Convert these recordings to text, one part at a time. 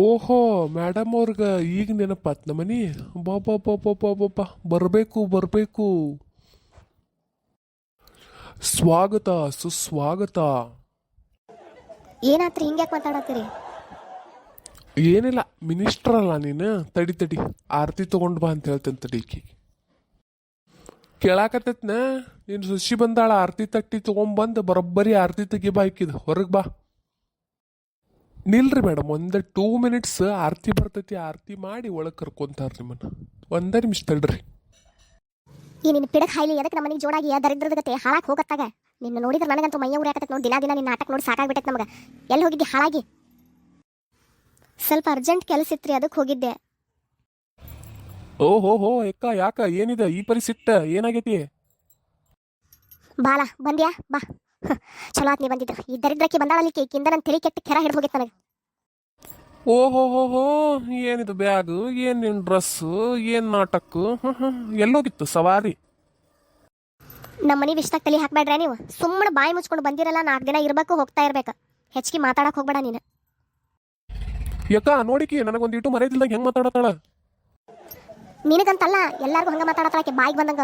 ಓಹೋ ಮೇಡಮ್ ಅವ್ರಗ ಈಗ ನೆನಪಾತ್ ನಮ್ಮನಿ. ಬಾಬಾ ಬಾಬಾ ಬಾಬಾ ಬರಬೇಕು ಬರಬೇಕು. ಸ್ವಾಗತ ಸುಸ್ವಾಗತ. ಏನಾತ್ರಿ ಹಿಂಗ್ಯಾಕೆ ಮಾತಾಡತ್ತೀರಿ? ಏನಿಲ್ಲ, ಮಿನಿಸ್ಟರ್ ಅಲ್ಲ ನೀನು. ತಡಿ ತಡಿ, ಆರತಿ ತಗೊಂಡ್ ಬಾ ಅಂತ ಹೇಳ್ತೇನೆ ತಡಿ. ಕೇಳಾಕತ್ತೈತ್ನ ನೀನು ಸುಶಿ ಬಂದಾಳ, ಆರತಿ ತಟ್ಟಿ ತಗೊಂಬಂದು ಬರೋಬ್ಬರಿ ಆರತಿ ತೆಗಿ ಬಾ, ಹಾಕಿದ್ ಹೊರಗೆ ಬಾ. ನಿಲ್ರಿ ಮೇಡಮ್, ಒಂದು 2 minutes ಆರತಿ ಬರ್ತೈತಿ. ಆರತಿ ಮಾಡಿ ಒಳಗೆ ಕರ್ಕೊಂತಾರ ನಿಮ್ಮನ್ನ. ಒಂದೇ ನಿಮಿಷ ತಡ್ರಿ. ಈ ನಿನ್ನ ಪಿಡಕ್ ಹಾಯ್ಲಿ ಎದಕ್ಕೆ ನಮ್ಮ ಮನೆಗೆ ಜೋಡಾಗಿ ದರಿದ್ರದ ಗತೆ ಹಾಳಾಗಿ ಹೋಗತ್ತಾಗ. ನಿನ್ನ ನೋಡಿದ್ರೆ ನನಗಂತೂ ಮೈಯ ಉರಿಯಾಕತ್ತೆ ನೋಡಿ. ದಿನ ದಿನ ನಿನ್ನ ನಾಟಕ ನೋಡಿ ಸಾಕಾಗ್ಬಿಟ್ಟೈತೆ ನಮಗೆ. ಎಲ್ಲಿ ಹೋಗಿದ್ದೆ ಹಾಳಾಗಿ? ಸ್ವಲ್ಪ ಅರ್ಜೆಂಟ್ ಕೆಲಸ ಇತ್ರಿ, ಅದಕ್ಕೆ ಹೋಗಿದ್ದೆ. ಓಹೋ ಎಕ್ಕ ಯಾಕ ಏನಿದೆ ಈ ಪರಿಸಿಟ್ಟ? ಏನಾಗೈತಿ? ಬಾಲ ಬಂದ್ಯಾ ಬಾ. ಚಲೋ ಆತ್ ನೀ ಬಂದಿದ್ದು. ಈ ದರಿದ್ರಕ್ಕೆ ಬಂದಾಳಲಿಕ್ಕೆ ಈಕಿಂದ ನನ್ನ ತಲೆ ಕೆಟ್ಟ ಕೆರ ಹಿಡಿದು ಹೋಗಿತ್ತು ನನಗೆ. ಓಹೋ ಏನಿದು ಬ್ಯಾಗು, ಏನ್ ನಿನ್ ಡ್ರೆಸ್ಸು, ಏನ್ ನಾಟಕ್ಕು? ಎಲ್ಲೋಗಿತ್ತು ಸವಾರಿ? ನಮ್ಮ ಮನೆ ವಿಷಯದಾಗ ತಲೆ ಹಾಕ್ಬೇಡ್ರೆ ನೀವು. ಸುಮ್ಮನೆ ಬಾಯಿ ಮುಚ್ಕೊಂಡು ಬಂದಿರಲ್ಲ. 4 ದಿನ ಇರ್ಬೇಕು, ಹೋಗ್ತಾ ಇರ್ಬೇಕು. ಹೆಚ್ಚಿಗೆ ಮಾತಾಡಕ್ ಹೋಗ್ಬೇಡ ನೀನು. ಯಾಕ ನೋಡಿಕಿ ನನಗೊಂದಿಟ್ಟು ಮರ್ಯಾದಿಲ್ದಾಗ ಹೆಂಗ್ ಮಾತಾಡತಾಳ? ನಿನಗಂತಲ್ಲ, ಎಲ್ಲಾರ್ಗು ಹಂಗ ಮಾತಾಡತ್ತಾಳಕ್ಕೆ ಬಾಯಿಗೆ ಬಂದಂಗ.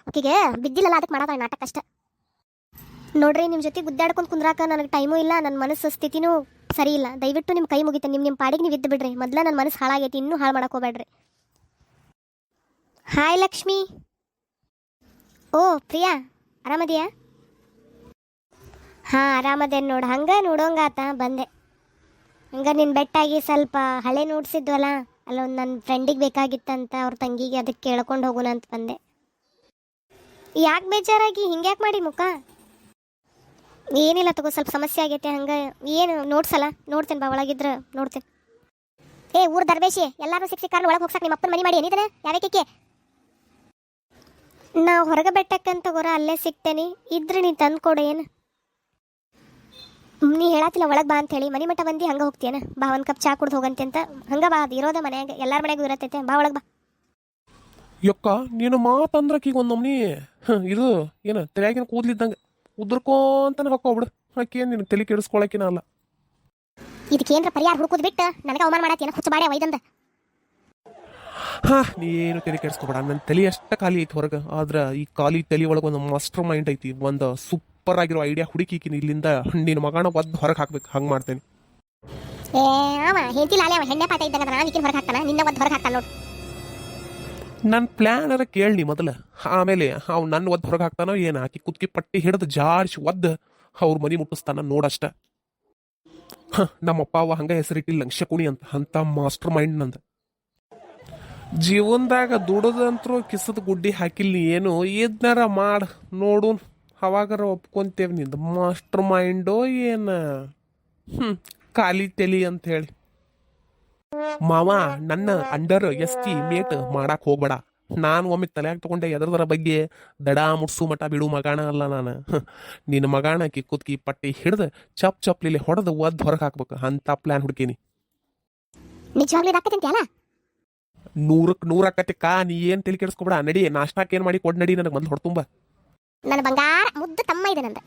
ಆಕಿಗೆ ಬಿದ್ದಿಲ್ಲಲ್ಲ, ಅದಕ್ಕೆ ಮಾಡತ್ತಾಳ ನಾಟಕ ಅಷ್ಟ. ನೋಡ್ರಿ, ನಿಮ್ಮ ಜೊತೆ ಗುದ್ದಾಡ್ಕೊಂಡು ಕುಂದ್ರಾಕ ನನಗೆ ಟೈಮು ಇಲ್ಲ. ನನ್ನ ಮನಸ್ಸು ಸ್ಥಿತಿನೂ ಸರಿ ಇಲ್ಲ. ದಯವಿಟ್ಟು ನಿಮ್ಮ ಕೈ ಮುಗಿತೆ. ನಿಮ್ಮ ಪಾಡಿಗೆ ನೀವು ಇದ್ದು ಬಿಡ್ರಿ. ಮೊದಲ ನನ್ನ ಮನಸ್ಸು ಹಾಳಾಗೈತಿ, ಇನ್ನೂ ಹಾಳು ಮಾಡಕ್ಕೆ ಹೋಗ್ಬೇಡ್ರಿ. ಹಾಯ್ ಲಕ್ಷ್ಮಿ. ಓ ಪ್ರಿಯಾ, ಆರಾಮದಿಯಾ? ಹಾಂ ಆರಾಮದೇನು ನೋಡು. ಹಂಗೆ ನೋಡೋಂಗಾತ ಬಂದೆ. ಹಂಗೆ ನಿನ್ನ ಬೆಟ್ಟಾಗಿ ಸ್ವಲ್ಪ ಹಳೆ ನೋಡ್ಸಿದ್ವಲ್ಲ, ಅಲ್ಲೊಂದು ನನ್ನ ಫ್ರೆಂಡಿಗೆ ಬೇಕಾಗಿತ್ತಂತ, ಅವ್ರ ತಂಗಿಗೆ. ಅದಕ್ಕೆ ಕೇಳ್ಕೊಂಡು ಹೋಗೋಣ ಅಂತ ಬಂದೆ. ಯಾಕೆ ಬೇಜಾರಾಗಿ ಹಿಂಗ್ಯಾಕೆ ಮಾಡಿ ಮುಖ? ಏನಿಲ್ಲ ತಗೋ, ಸ್ವಲ್ಪ ಸಮಸ್ಯೆ ಆಗೈತೆ ಹಂಗೆ. ಏನು ನೋಡ್ಸಲ್ಲ? ನೋಡ್ತೇನೆ ಬಾ, ಒಳಗಿದ್ರೆ ನೋಡ್ತೇನೆ. ಏ ಊರು ದರ್ಬೇಶಿ, ಎಲ್ಲರೂ ಸಿಕ್ಸಿ ಕಾರಣ ಒಳಗೆ ಹೋಗ್ಸಕ್ಕೆ ನಿಮ್ಮ ಅಪ್ಪನ ಮನೆ ಮಾಡಿ ಏನಿದೆ ಯಾವಕ್ಕೆ? ನಾ ಹೊರಗೆ ಬೆಟ್ಟಕ್ಕಂತ ತಗೋರ, ಅಲ್ಲೇ ಸಿಗ್ತೇನೆ. ಇದ್ರೆ ನೀನು ತಂದು ಕೊಡು. ಏನು ನೀ ಹೇಳತ್ತಿಲ್ಲ ಒಳಗೆ ಬಾ ಅಂತ ಹೇಳಿ. ಮನೆ ಮಟ್ಟ ಬಂದು ಹಂಗೆ ಹೋಗ್ತೀಯನ? ಬಾ, ಒಂದು ಕಪ್ ಚಾ ಕುಡ್ದು ಹೋಗಂತೆ ಅಂತ. ಹಂಗೆ ಬಾ, ಅದು ಇರೋದ ಮನ್ಯಾಗ, ಎಲ್ಲರ ಮನೆಯಾಗೂ ಇರತ್ತೈತೆ. ಬಾ ಒಳಗೆ ಬಾ. ಯಕ್ಕ ನೀನು ಮಾತಂದ್ರಕ್ಕೆ ಈಗ ಒಂದು ನಮ್ನಿ ಇದು ಏನು ತಲೆಯಾಗಿನ ಕೂದ್ಲಿದ್ದಂಗೆ ಉದ್ರಕೋಂತಾನೆ ಹೊಕ್ಕೋಗ್ಬಿಡು. ಆಕೇನು ನಿನಗೆ ತಲೆ ಕೆಡಿಸ್ಕೊಳಕಿನ ಅಲ್ಲ. ಇದಕ್ಕೇನ್ರ ಪರಿಹಾರ ಹುಡುಕೋದು ಬಿಟ್ಟು ನನಗೆ ಅವಮಾನ ಮಾಡತ್ತೀನ? ಹುಚ್ಚು ಬಾಡೆ ವೈದಂದ. ನೀನು ತಲೆ ಕೆಡಿಸ್ಕೊಬೇಡ. ನನ್ನ ತಲೆ ಅಷ್ಟ ಖಾಲಿ ಐತಿ ಹೊರಗೆ. ಆದ್ರೆ ಈ ಖಾಲಿ ತಲೆ ಒಳಗೆ ಒಂದು ಮಾಸ್ಟರ್ ಮೈಂಡ್ ಐತಿ. ಒಂದು ಸೂಪರ್ ಆಗಿರೋ ಐಡಿಯಾ ಹುಡುಕಿಕಿನಿ. ಇಲ್ಲಿಂದ ನಿನ್ನ ಮಗನ ಒದ್ದು ಹೊರಗೆ ಹಾಕ್ಬೇಕು. ಹಂಗೆ ಮಾಡ್ತೇನೆ. ಏ ಅವ ಹೆಂಡತಿ ಲಾಲೆ, ಅವ ಹೆಣ್ಣೆ ಪಾಠ ಇದ್ದಾಗ ನಾನು ಈಕಿನ ಹೊರಗೆ ಹಾಕ್ತಾನ, ನಿನ್ನ ಒದ್ದು ಹೊರಗೆ ಹಾಕ್ತಾನ ನೋಡು. ನನ್ನ ಪ್ಲ್ಯಾನ್ ಅರ ಕೇಳಿ ಮೊದಲು, ಆಮೇಲೆ ಅವ್ನು ನನ್ನ ಒದ್ದು ಹೊರಗೆ ಹಾಕ್ತಾನೋ ಏನು. ಹಾಕಿ ಕುತ್ಕಿ ಪಟ್ಟಿ ಹಿಡಿದು ಜಾಡ್ಸಿ ಒದ್ದು ಅವ್ರ ಮನೆ ಮುಟ್ಟಿಸ್ತಾನ ನೋಡಷ್ಟ. ನಮ್ಮಪ್ಪ ಅವ ಹಂಗೆ ಹೆಸರಿಟ್ಟಿಲ್ಲ ನಂಗೆ ಶಕುಣಿ ಅಂತ ಮಾಸ್ಟರ್ ಮೈಂಡ್ ನಂದು. ಜೀವನದಾಗ ದುಡದಂತರೂ ಕಿಸದ ಗುಡ್ಡಿ ಹಾಕಿಲ್ಲ. ಏನು ಇದನ್ನಾರ ಮಾಡು ನೋಡು, ಅವಾಗಾರ ಒಪ್ಕೊಂತೇವೆ. ನಿಂದು ಮಾಸ್ಟರ್ ಮೈಂಡೋ ಏನು ಖಾಲಿ ತಲಿ ಅಂತ ಹೇಳಿ. ಮಾವ, ನನ್ನ ಅಂಡರ್ ಎಸ್ಟಿಮೇಟ್ ಮಾಡಕ್ ಹೋಗ್ಬೇಡ. ನಾನು ಒಮ್ಮೆ ತಲೆಯಾಗ ತಗೊಂಡೆ ಎದರದರ ಬಗ್ಗೆ ದಡ ಮುಡ್ಸು ಮಠ ಬಿಡು ಮಗಾಣ ಅಲ್ಲ ನಾನು. ನಿನ್ನ ಮಗಾಣಕಿ ಕುತ್ಕಿ ಪಟ್ಟಿ ಹಿಡ್ದು ಚಪ್ಲಿಲಿ ಹೊಡೆದು ಒದ್ದು ಹೊರಗೆ ಹಾಕ್ಬೇಕು ಅಂತ ಪ್ಲಾನ್ ಹುಡುಕೀನಿ. ನಿಜವಾಗ್ಲೂ ರಾಕತ್ತಂತೆ ಅಲ್ಲ? 100ಕ್ಕೆ 100 ಆಕತಿಕ್ಕ. ನೀ ಏನು ತಲೆ ಕೆಡಿಸ್ಕೊಬೇಡ. ನಡಿ, ನಾಷ್ಟಾಕ್ ಏನು ಮಾಡಿ ಕೊಡ್ ನಡಿ. ನನಗೆ ಮೊದಲು ಹೊಡ್ತುಂಬ. ನನ್ನ ಬಂಗಾರ ಮುದ್ದು ತಮ್ಮ ಇದೆ ನಂದ.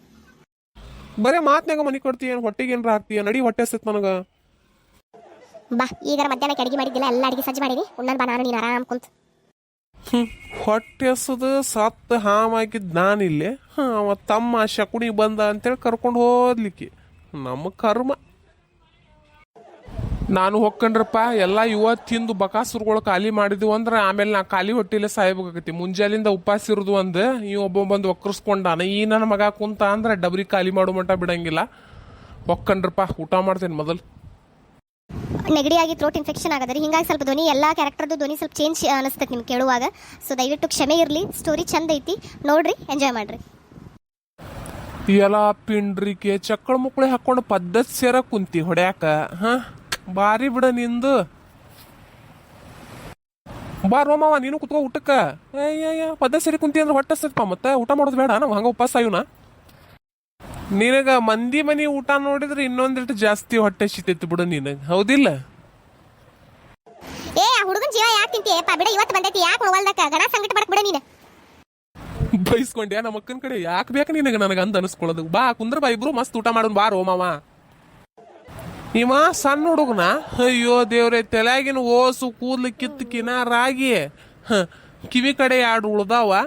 ಬರೇ ಮಾತ್ನಾಗ ಮನೆ ಕೊಡ್ತೀಯ, ಹೊಟ್ಟೆಗೆ ಏನಾರ ಹಾಕ್ತೀಯ? ನಡಿ, ಹೊಟ್ಟೆ ಹಸಿತ್ ನನಗೆ. ಬಾ, ಈಗ ಮಧ್ಯಾಹ್ನಕ್ಕೆ ಅಡಿಗೆ ಮಾಡಿದ್ದಿಲ್ಲ, ಎಲ್ಲ ಅಡಿಗೆ ಸಜ್ಜು ಮಾಡೀನಿ. ಉಣ್ಣನ್ ಬಾ, ನಾನು ನೀನು ಆರಾಮ್ ಕುಂತ. ಹೊಟ್ಟೆ ಹಸದು ಸತ್ತು ಹಾಮಾಗಿದ್ದು ನಾನಿಲ್ಲಿ. ಅವ ತಮ್ಮ ಶಕುಣಿ ಬಂದ ಅಂತೇಳಿ ಕರ್ಕೊಂಡು ಹೋದ್ಲಿಕ್ಕೆ ನಮ್ಮ ಕರ್ಮ. ನಾನು ಹೊಕ್ಕಂಡ್ರಪ್ಪ ಎಲ್ಲ ಇವತ್ತಿಂದು ಬಕಾಸುರುಗಳು ಖಾಲಿ ಮಾಡಿದ್ವು ಅಂದ್ರೆ ಆಮೇಲೆ ನಾ ಖಾಲಿ ಹೊಟ್ಟಿಲೆ ಸಾಯ್ಬೇಕಾಗತಿ. ಮುಂಜಾಲಿಂದ ಉಪವಾಸ ಇರೋದು ಒಂದು, ಈ ಒಬ್ಬ ಬಂದು ಒಕ್ಕರ್ಸ್ಕೊಂಡಾನ. ಈ ನನ್ನ ಮಗ ಕುಂತ ಅಂದ್ರೆ ಡಬ್ರಿ ಖಾಲಿ ಮಾಡೋ ಮಟ್ಟ ಬಿಡಂಗಿಲ್ಲ. ಹೊಕ್ಕಂಡ್ರಪ್ಪ, ಊಟ ಮಾಡ್ತೇನೆ ಮೊದಲು. ನೆಗಡಿ ಆಗಿ ಥ್ರೋಟ್ ಇನ್ಫೆಕ್ಷನ್ ಆಗದ್ರಿ, ಹಿಂಗಾಗಿ ಸ್ವಲ್ಪ ಧ್ವನಿ, ಎಲ್ಲ ಕ್ಯಾರೆಕ್ಟರ್ದು ಧ್ವನಿ ಸ್ವಲ್ಪ ಚೇಂಜ್ ಅನಿಸ್ತೈತೆ ನಿಮ್ಗೆ ಕೇಳುವಾಗ. ಸೊ ದಯವಿಟ್ಟು ಕ್ಷಮೆ ಇರಲಿ. ಸ್ಟೋರಿ ಚಂದ ಐತಿ, ನೋಡ್ರಿ, ಎಂಜಾಯ್ ಮಾಡ್ರಿ. ಎಲ್ಲ ಪಿಂಡ್ರಿಕೆ ಚಕ್ಕಳ ಮುಕ್ಕಳಿ ಹಾಕೊಂಡು ಪದ್ಧತಿ ಸೇರ ಕುಂತಿ ಹೊಡ್ಯಾಕ. ಬಾರಿ ಬಿಡ ನಿಂದು. ಬಾರೋ ಮಾವ, ನೀನು ಕುತ್ಕೋ ಊಟಕ್ಕ. ಪದ್ಧತಿ ಸೇರಿ ಕುಂತಿ ಅಂದ್ರೆ ಹೊಟ್ಟೆ ಸತ್ಪ. ಮತ್ತೆ ಊಟ ಮಾಡೋದು ಬೇಡ, ನಾವು ಹಂಗ ಉಪವಾಸ ಆಯುನ. ನಿನಗ ಮಂದಿ ಮನಿ ಊಟ ನೋಡಿದ್ರೆ ಇನ್ನೊಂದಿಟ್ಟು ಜಾಸ್ತಿ ಹೊಟ್ಟೆ ಸಿತೈತಿ ಬಿಡು ನಿನಗೆ, ಹೌದಿಲ್ಲ? ಏ ಹುಡುಗನ ಜೀವ ಯಾಕೆ ತಿಂತೀಯಪ್ಪ? ಬಿಡ, ಇವತ್ತು ಬಂದೈತಿ, ಯಾಕೆ ಮೊಬೈಲ್ದಾಗ ಗಣ ಸಂಗಟ ಬರಕ್ ಬಿಡ ನೀನು. ಬೈಸ್ಕೊಂಡ್ಯಾ ನಮ್ಮ ಅಕ್ಕನ ಕಡೆ? ಯಾಕೆ ಬೇಕು ನಿನಗೆ ನನಗೆ ಅಂದ ಅನಿಸ್ಕೊಳ್ಳೋದು? ಬಾ ಕುಂದ್ರ ಬಾ, ಇಬ್ರು ಮಸ್ತ್ ಊಟ ಮಾಡೋಣ. ಬಾರೋ ಮಾವ. ಇವ ಸಣ್ಣ ಹುಡುಗನ ಅಯ್ಯೋ ದೇವ್ರೆ ತಲೆಯಾಗಿನ ಓಸು ಕೂದ್ಲು ಕಿತ್ತು ಕಿನಾರಾಗಿ ಕಿವಿ ಕಡೆ ಎರಡು ಉಳ್ದಾವ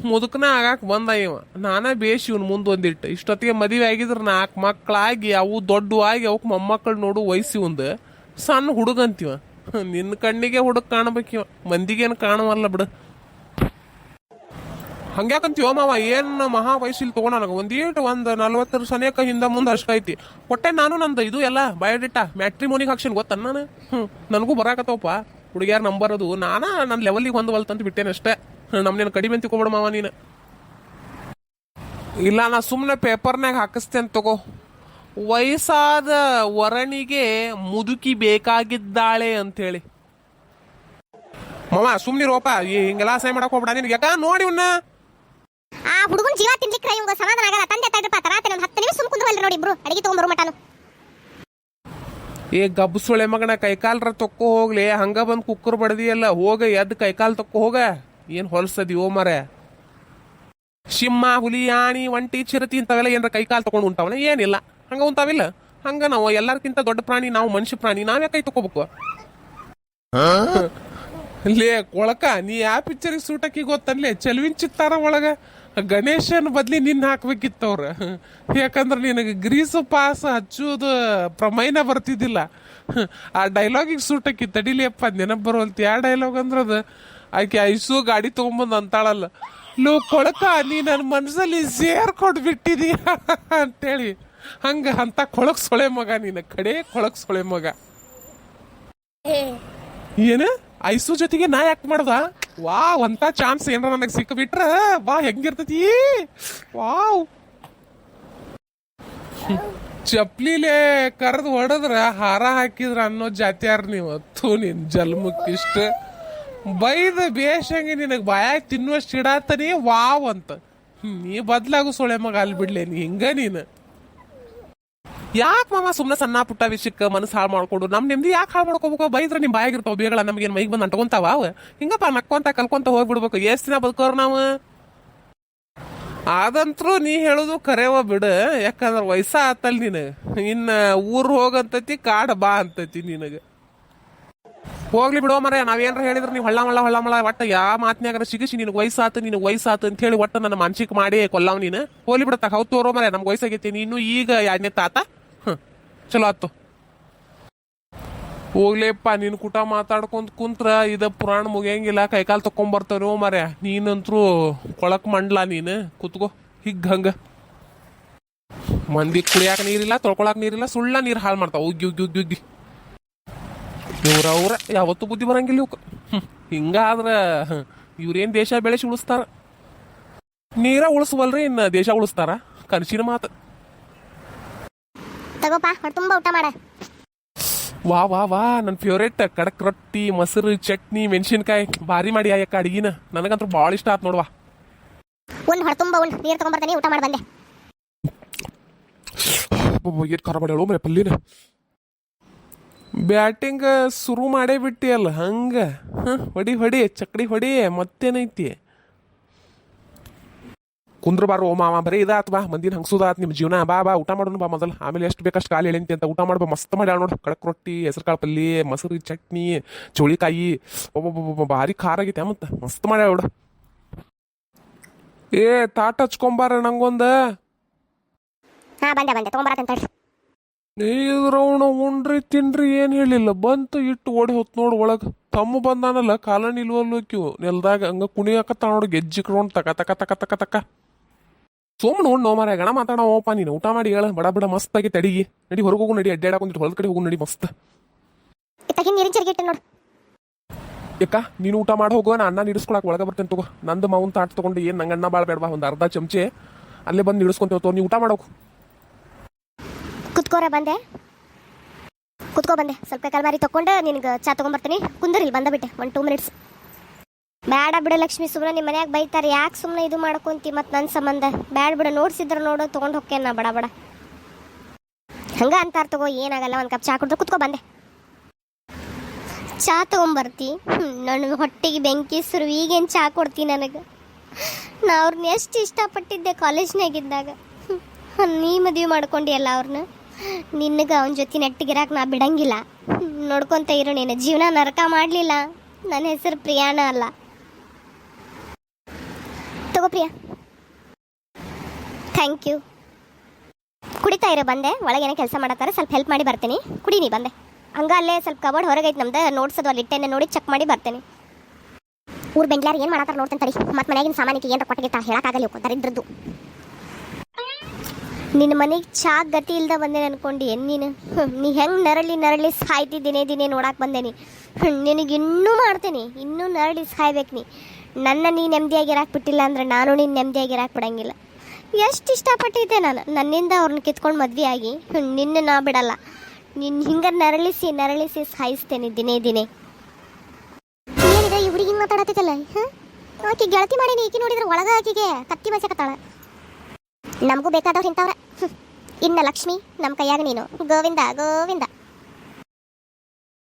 ಮುದುಕನ ಆಗಾಕ ಬಂದ ಇವ ನಾನೇ ಬೇಷ್ ಇವನ್ ಮುಂದೆ ಒಂದಿಟ್ಟು ಇಷ್ಟೊತ್ತಿಗೆ ಮದುವೆ ಆಗಿದ್ರೆ 4 ಮಕ್ಕಳಾಗಿ ಅವು ದೊಡ್ಡವಾಗಿ ಅವಕ್ಕೆ ಮೊಮ್ಮಕ್ಕಳು ನೋಡು ವಯಸ್ಸಿ ಒಂದು ಸಣ್ಣ ಹುಡುಗಂತೀವ ನಿನ್ನ ಕಣ್ಣಿಗೆ ಹುಡುಗ ಕಾಣಬೇಕಿವ ಮಂದಿಗೇನು ಕಾಣವಲ್ಲ ಬಿಡು ಹಂಗ್ಯಾಕಂತೀವ ಮಾವ ಏನು ಮಹಾ ವಯಸ್ಸಿಲ್ ತಗೋ ನನಗೆ ಒಂದು 40 ಸನೇಕ ಹಿಂದೆ ಮುಂದೆ ಅಷ್ಟೈತಿ ಕೊಟ್ಟೆ ನಾನು ನಂದು ಇದು ಎಲ್ಲ ಬಯೋಡೇಟಾ ಮ್ಯಾಟ್ರಿಮೋನಿಗೆ ಹಾಕ್ಸಿನ್ ಗೊತ್ತ ನಾನು ನನಗೂ ಬರಾಕತ್ತವಪ್ಪ ಹುಡುಗ್ಯಾರ ನಂಬರ್ ಅದು ನನ್ನ ಲೆವೆಲಿಗೆ ಹೊಂದವಲ್ತಂತ ಬಿಟ್ಟೇನೆ ಅಷ್ಟೇ ನಮ್ನೇನು ಕಡಿಮೆ ತಿಳ್ಕೊಬೇಡ ಮಾವ ನೀನು ಇಲ್ಲ ನಾ ಸುಮ್ಮನೆ ಪೇಪರ್ನಾಗ ಹಾಕಿಸ್ತೇನೆ ತಗೋ ವಯಸ್ಸಾದ ವರಣಿಗೆ ಮುದುಕಿ ಬೇಕಾಗಿದ್ದಾಳೆ ಅಂತೇಳಿ ಮಾವ ಸುಮ್ನಿರೋಪ ಹಿಂಗೆಲ್ಲ ಸಹಾಯ ಮಾಡಕ್ ಹೋಗ್ಬೇಡ ನಿನ್ಗೆ ಯಾಕ ನೋಡಿ ಉನ್ನ ಆ ಹುಡುಗನ ಜೀವ ತಿನ್ಲಿಕ್ಕೆ ಇವಂಗ ಸಮಾಧಾನ ಆಗಲ್ಲ ತಂದೆ ತಡ್ರಪ್ಪ ತರಾತನ 10 ನಿಮಿಷ ಸುಮ್ ಕುಂದ್ರಲ್ಲ ನೋಡಿ ಇಬ್ರು ಅಡಿಗೆ ತಗೊಂಬರೋ ಮಟಾನು ಏ ಗಬ್ಬಸುಳೆ ಮಗನ ಕೈಕಾಲ್ರ ತೊಕ್ಕೋ ಹೋಗ್ಲಿ ಹಂಗ ಬಂದ್ ಕುಕ್ಕರ್ ಬಡ್ದಿಯಲ್ಲ ಹೋಗ ಎದ್ದು ಕೈಕಾಲ್ ತೊಕ್ಕೋ ಹೋಗ ಏನ್ ಹೊಲ್ಸದಿ ಮರೆ ಸಿಂಹ ಹುಲಿ ಆಣಿ ಒಂಟಿ ಚಿರತಿ ಇಂಥವೆಲ್ಲ ಏನಾರ ಕೈಕಾಲ್ ತಗೊಂಡು ಉಂಟಾವನ ಏನಿಲ್ಲ ಹಂಗ ಉಂಟಾವಿಲ್ಲ ಹಂಗ ನಾವು ಎಲ್ಲರಿಗಿಂತ ದೊಡ್ಡ ಪ್ರಾಣಿ ನಾವು ಮನುಷ್ಯ ಪ್ರಾಣಿ ನಾವೇ ಕೈ ತಗೋಬೇಕು ಲೇ ಕೊಳಕ ನೀ ಯಾ ಪಿಕ್ಚರಿಗೆ ಸೂಟಕ್ಕಿ ಗೊತ್ತನ್ಲೇ ಚೆಲುವಿನ ಚಿತ್ತಾರ ಒಳಗ ಗಣೇಶನ್ ಬದ್ಲಿ ನಿನ್ನ ಹಾಕ್ಬೇಕಿತ್ತವ್ರ ಯಾಕಂದ್ರೆ ನಿನಗೆ ಗ್ರೀಸು ಪಾಸ್ ಹಚ್ಚೋದು ಪ್ರಮೈನ ಬರ್ತಿದ್ದಿಲ್ಲ ಆ ಡೈಲಾಗಿಗೆ ಸೂಟಕ್ಕಿ ತಡಿಲಿಯಪ್ಪ ನೆನಪು ಬರೋಲ್ತಿ ಆ ಡೈಲಾಗ್ ಅಂದ್ರದ ಆಕೆ ಐಸು ಗಾಡಿ ತಗೊಂಬಂದು ಅಂತಾಳಲ್ಲ ಲೋ ಕೊಳಕ ನೀ ನನ್ನ ಮನಸ್ಸಲ್ಲಿ ಸೇರ್ಕೊಂಡು ಬಿಟ್ಟಿದೀಯ ಅಂತೇಳಿ ಹಂಗ ಅಂತ ಕೊಳಕ್ ಸೊಳೆ ಮಗ ನೀನು ಕಡೆ ಕೊಳಕ್ ಸೊಳೆ ಮಗ ಏನ ಐಸು ಜೊತೆಗೆ ನಾ ಯಾಕೆ ಮಾಡ್ದ ವಾವ್ ಅಂತ ಚಾನ್ಸ್ ಏನಾರ ನನಗೆ ಸಿಕ್ಕಿಬಿಟ್ರ ಬಾ ಹೆಂಗಿರ್ತತಿ ವಾವ್ ಚಪ್ಲಿಲೆ ಕರೆದು ಹೊಡೆದ್ರ ಹಾರ ಹಾಕಿದ್ರ ಅನ್ನೋ ಜಾತಿಯಾರ ನೀವು ಥೂ ನಿನ್ ಜನ್ಮಕ್ಕಿಷ್ಟ ಬೈದ ಬೇಷಂಗೆ ನಿನಗೆ ಬಾಯಾಗ ತಿನ್ನುವಷ್ಟು ಇಡಾತನಿ ವಾವ್ ಅಂತ ನೀ ಬದ್ಲಾಗು ಸೊಳೆ ಮಗ ಅಲ್ಲಿ ಬಿಡ್ಲೇ ನೀ ಹಿಂಗ ನೀನು ಯಾಕೆ ಮಾಮ ಸುಮ್ಮನೆ ಸಣ್ಣ ಪುಟ್ಟ ವಿಷಯಕ್ಕೆ ಮನಸ್ಸು ಹಾಳು ಮಾಡ್ಕೊಂಡು ನಮ್ಮ ನೆಮ್ಮದಿ ಯಾಕೆ ಹಾಳು ಮಾಡ್ಕೋಬೇಕು ಬೈದ್ರೆ ನಿಮ್ಮ ಬಾಯಾಗಿರ್ತಾವ ಬೇಗಳ ನಮಗೇನು ಮೈಗೆ ಬಂದು ಅಂಟ್ಕೊಂತಾವ ಅವು ಹಿಂಗಪ್ಪ ನಕ್ಕೊಂತ ಕಲ್ಕೊಂತ ಹೋಗ್ಬಿಡ್ಬೇಕು ಎಷ್ಟು ದಿನ ಬದುಕೋರು ನಾವು ಅದಂತ್ರು ನೀ ಹೇಳೋದು ಕರೆವ ಬಿಡು ಯಾಕಂದ್ರೆ ವಯಸ್ಸ ಆತಲ್ ನೀನು ಇನ್ನು ಊರು ಹೋಗಂತತಿ ಕಾಡು ಬಾ ಅಂತತಿ ನಿನಗೆ ಹೋಗ್ಲಿ ಬಿಡೋ ಮರ ನಾವೇನಾರ ಹೇಳಿದ್ರೆ ನೀವು ಹಳ್ಳ ಒಟ್ಟು ಯಾವ ಮಾತನ್ಯಾಗಾರ ಸಿಗಿಸಿ ನಿನಗೆ ವಯಸ್ಸಾತು ಅಂತ ಹೇಳಿ ಒಟ್ಟು ನನ್ನ ಮಾನಸಿಕ ಮಾಡಿ ಕೊಲ್ಲವ್ ನೀನು ಹೋಗ್ಲಿ ಬಿಡತ್ತ ಹೌದು ತೋರೋ ಮರ ನಮ್ಗೆ ವಯಸ್ಸಾಗೈತಿ ನೀನು ಈಗ 2ನೇ ತಾತ ಚಲೋ ಆತು ಹೋಗ್ಲೇಪ್ಪ ನೀನು ಕೂಟ ಮಾತಾಡ್ಕೊಂತ ಕುಂತ್ರ ಇದ ಪುರಾಣ ಮುಗಿಯಂಗಿಲ್ಲ ಕೈಕಾಲು ತಕೊಂಬರ್ತಾನೋ ಮರ್ಯ ನೀನಂತ್ರು ಕೊಳಕ್ ಮಂಡ್ಲ ನೀನು ಕುತ್ಕೋ ಹಂಗ ಮಂದಿ ಕುಡಿಯಾಕ ನೀರಿಲ್ಲ ತೊಳ್ಕೊಳಕ್ ನೀರಿಲ್ಲ ಸುಳ್ಳ ನೀರು ಹಾಳು ಮಾಡ್ತಾವ ಉಗ್ಗಿ ಇವ್ರವ್ರ ಯಾವತ್ತೂ ಬುದ್ಧಿ ಬರಂಗಿಲ್ಲ ಇವಕ್ಕೆ ಹಿಂಗಾದ್ರ ಇವ್ರೇನ್ ದೇಶ ಬೆಳೆಸಿ ಉಳಿಸ್ತಾರ ನೀರ ಉಳಿಸ್ವಲ್ರಿ ಇನ್ನು ದೇಶ ಉಳಿಸ್ತಾರ ಕನಸಿನ ಮಾತು ತಗೋಪ ತುಂಬಾ ಊಟ ಮಾಡ ವಾ ನನ್ನ ಫೇವ್ರೇಟ್ ಕಡಕ್ ರೊಟ್ಟಿ ಮೊಸರು ಚಟ್ನಿ ಮೆಣಸಿನ್ಕಾಯಿ ಭಾರಿ ಮಾಡಿ ಯಾಕ ಅಡಿಗಿನ ನನಗಂತೂ ಭಾಳ ಇಷ್ಟ ಆತ್ ನೋಡ್ವಾ ತುಂಬಾ ನೀರು ತಗೊಂಡ್ಬರ್ತಾನೆ ಊಟ ಮಾಡಿ ಬಂದೆ ಏಟ್ ಖಾರ ಮಾಡಿ ಹೇಳೋ ಮರೆ ಪಲ್ಲಿನ ಬ್ಯಾಟಿಂಗ್ ಶುರು ಮಾಡೇ ಬಿಟ್ಟಿಯಲ್ಲ ಹಂಗ ಹೊಡಿ ಚಕ್ಡಿ ಹೊಡಿ ಮತ್ತೇನೈತಿ ಕುಂದ್ರ ಬಾರು ಓ ಮಾವ ಬರೀ ಇದಾತ್ ಬಾ ಮಂದಿನ ಹಂಗ್ಸುದಾತ್ ನಿಮ್ಮ ಜೀವನ ಬಾ ಊಟ ಮಾಡೋಣ ಬಾ ಮೊದಲು ಆಮೇಲೆ ಎಷ್ಟು ಬೇಕಷ್ಟು ಕಾಲು ಎಳೆಂತಿ ಅಂತ ಊಟ ಮಾಡ್ಬಾ ಮಸ್ತ್ ಮಾಡಿ ನೋಡು ಕಡಕ್ ರೊಟ್ಟಿ ಹೆಸರು ಕಾಳು ಪಲ್ಯ ಮೊಸರು ಚಟ್ನಿ ಚೋಳಿಕಾಯಿ ಒಬ್ಬೊಬ್ಬ ಭಾರಿ ಖಾರ ಆಗೈತೆ ಮತ್ತೆ ಮಸ್ತ್ ಮಾಡ್ಯಾಳ ನೋಡು ಏ ತಾಟ ಹಚ್ಕೊಂಬಾರ ನಂಗೊಂದ ಬಂದೆ ತಗೊಂಬರತ್ತಂತ ಇದ್ರವಣ ಉಣ್ರಿ ತಿನ್ರಿ ಏನು ಹೇಳಿಲ್ಲ ಬಂತು ಇಟ್ಟು ಓಡಿ ಹೊತ್ತು ನೋಡು ಒಳಗೆ ತಮ್ಮ ಬಂದಾನಲ್ಲ ಕಾಲ ನಿಲ್ವಲ್ಲೋಕ್ಯವು ನೆಲ್ದಾಗ ಹಂಗ ಕುಣಿಯಾಕತ್ತ ನೋಡು ಗೆಜ್ಜಿ ಕಡ್ಕೊಂಡು ತಕ ಸುಮ್ಮನೆ ಉಣ್ಣು ನೋ ಮಾರ ಗಣ ಮಾತಾಡೋಪ್ಪ ನೀನು ಊಟ ಮಾಡಿ ಹೇಳ ಬಡ ಮಸ್ತ್ ಆಗೈತೆ ಅಡಿಗೆ ನಡಿ ಹೊರಗೆ ಹೋಗು ನಡಿ ಅಡ್ಡಾಡಕೊಂದಿಟ್ಟು ಹೊಲದ ಕಡೆ ಹೋಗು ನಡಿ ಮಸ್ತ್ ಯಾಕ ನೀನು ಊಟ ಮಾಡಿ ಹೋಗೋ ನಾ ಅನ್ನ ನಿಡಿಸ್ಕೊಳಕ್ ಒಳಗೆ ಬರ್ತೇನೆ ತಗೋ ನಂದು ಮಾವನ್ ತಾಟ್ ತಗೊಂಡು ಏನು ನಂಗೆ ಅನ್ನ ಭಾಳ ಬೇಡವಾ ಒಂದು ಅರ್ಧ ಚಮಚೆ ಅಲ್ಲೇ ಬಂದು ನಿಡಿಸ್ಕೊಂತೇವೆ ನೀವು ಊಟ ಮಾಡೋಕು ಕುತ್ಕೋರ ಬಂದೆ ಸ್ವಲ್ಪ ಕಲ್ಮಾರಿ ತಕೊಂಡು ನಿನ್ಗೆ ಚಾ ತಗೊಂಬರ್ತೀನಿ ಕುಂದರಿಲ್ ಬಂದಬಿಟ್ಟೆ 1-2 ಮಿನಿಟ್ಸ್ ಬೇಡ ಬಿಡ ಲಕ್ಷ್ಮಿ ಸುಮ್ಮನೆ ನಿಮ್ಮ ಮನ್ಯಾಗ ಬೈತಾರೆ ಯಾಕೆ ಸುಮ್ಮನೆ ಇದು ಮಾಡ್ಕೊಂತಿ ಮತ್ತು ನನ್ನ ಸಂಬಂಧ ಬ್ಯಾಡ ಬಿಡ ನೋಡ್ಸಿದ್ರೆ ನೋಡು ತೊಗೊಂಡು ಹೋಗ್ತೇನೆ ನಾ ಬಡ ಹಂಗ ಅಂತಾರ ತಗೋ ಏನಾಗಲ್ಲ ಒಂದು ಕಪ್ ಚಾ ಕುಡಿದ್ರೆ ಕುತ್ಕೊ ಬಂದೆ ಚಾ ತಗೊಂಬರ್ತಿ ನನ್ನ ಹೊಟ್ಟೆಗೆ ಬೆಂಕಿ ಸುರು ಈಗೇನು ಚಾ ಕೊಡ್ತೀನಿ ನನಗೆ ನಾ ಅವ್ರನ್ನ ಎಷ್ಟು ಇಷ್ಟಪಟ್ಟಿದ್ದೆ ಕಾಲೇಜ್ನಾಗಿದ್ದಾಗ ನೀ ಮದುವೆ ಮಾಡ್ಕೊಂಡಿ ಅಲ್ಲ ಅವ್ರನ್ನ ನಿನಗೆ ಅವನ ಜೊತೆ ನೆಟ್ಟಿಗಿರಾಕ ನಾ ಬಿಡಂಗಿಲ್ಲ. ನೋಡ್ಕೊತ ಇರು, ನೀನು ಜೀವನ ನರಕ ಮಾಡಲಿಲ್ಲ. ನನ್ನ ಹೆಸರು ಪ್ರಿಯಾನ ಅಲ್ಲ. ತಗೋ ಪ್ರಿಯಾ. Thank you. ಕುಡಿತಾ ಇರೋ, ಬಂದೆ. ಒಳಗೇನೋ ಕೆಲಸ ಮಾಡತ್ತಾರೆ, ಸ್ವಲ್ಪ ಹೆಲ್ಪ್ ಮಾಡಿ ಬರ್ತೀನಿ. ಕುಡಿ, ನೀ ಬಂದೆ. ಹಂಗ ಅಲ್ಲೇ ಸ್ವಲ್ಪ ಕಬೋರ್ಡ್ ಹೊರಗೈತೆ ನಮ್ದು, ನೋಡ್ಸೋದು ಅಲ್ಲಿ ಇಟ್ಟೆನೆ, ನೋಡಿ ಚೆಕ್ ಮಾಡಿ ಬರ್ತೇನೆ. ಊರ್ ಬೆಂಗ್ಲಾರ ಏನು ಮಾಡತ್ತಾರ ನೋಡ್ತೇನೆ ತಡಿ. ಮತ್ತು ಮನೆಯಾಗಿನ ಸಾಮಾನಿಗೆ ಏನು ಕೊಟ್ಟಿಗಿತ್ತ ಹೇಳಕ್ಕಾಗಲ್ಲ, ಇವ್ಕು ದರಿದ್ರದ್ದು. ನಿನ್ನ ಮನೆಗೆ ಚಾ ಗತಿ ಇಲ್ದ ಬಂದೇನೆ ಅನ್ಕೊಂಡು ನೀನು. ನೀ ಹೆಂಗೆ ನರಳಿ ಸಾಯ್ತಿ ದಿನೇ ನೋಡಕ್ಕೆ ಬಂದೇನಿ. ನಿನಗೆ ಇನ್ನೂ ಮಾಡ್ತೇನೆ, ಇನ್ನೂ ನರಳಿ ಸಾಯ್ಬೇಕು ನೀ. ನೀ ನೆಮ್ಮದಿಯಾಗಿರಾಕ್ ಬಿಟ್ಟಿಲ್ಲ ಅಂದ್ರೆ ನಾನು ನೀನು ನೆಮ್ಮದಿಯಾಗಿರಾಕ್ ಬಿಡಂಗಿಲ್ಲ. ಎಷ್ಟು ಇಷ್ಟಪಟ್ಟಿದ್ದೆ ನಾನು. ನನ್ನಿಂದ ಅವ್ರನ್ನ ಕಿತ್ಕೊಂಡು ಮದ್ವೆ ಆಗಿ ನಿನ್ನ ನಾ ಬಿಡಲ್ಲ. ನಿನ್ನ ಹಿಂಗೆ ನರಳಿಸಿ ಸಾಯಿಸ್ತೇನೆ ದಿನೇ. ಏನಿದೆ ಈ ಹುಡುಗಿ ಹಿಂಗೆ ಮಾತಾಡತ್ತಿದ್ದಲ್ಲ? ಆಕೆ ಗೆಳತಿ ಮಾಡೀನಿ. ಈಕೆ ನೋಡಿದ್ರೆ ಒಳಗ ಆಕೆಗೆ ಕತ್ತಿ ಬಸಕತ್ತಾಳ. ನಮಗೂ ಬೇಕಾದವ್ರು ಇಂಥವ್ರೆ. ಇನ್ನ ಲಕ್ಷ್ಮಿ ನಮ್ಮ ಕೈಯಾಗ ನೀನು. ಗೋವಿಂದ.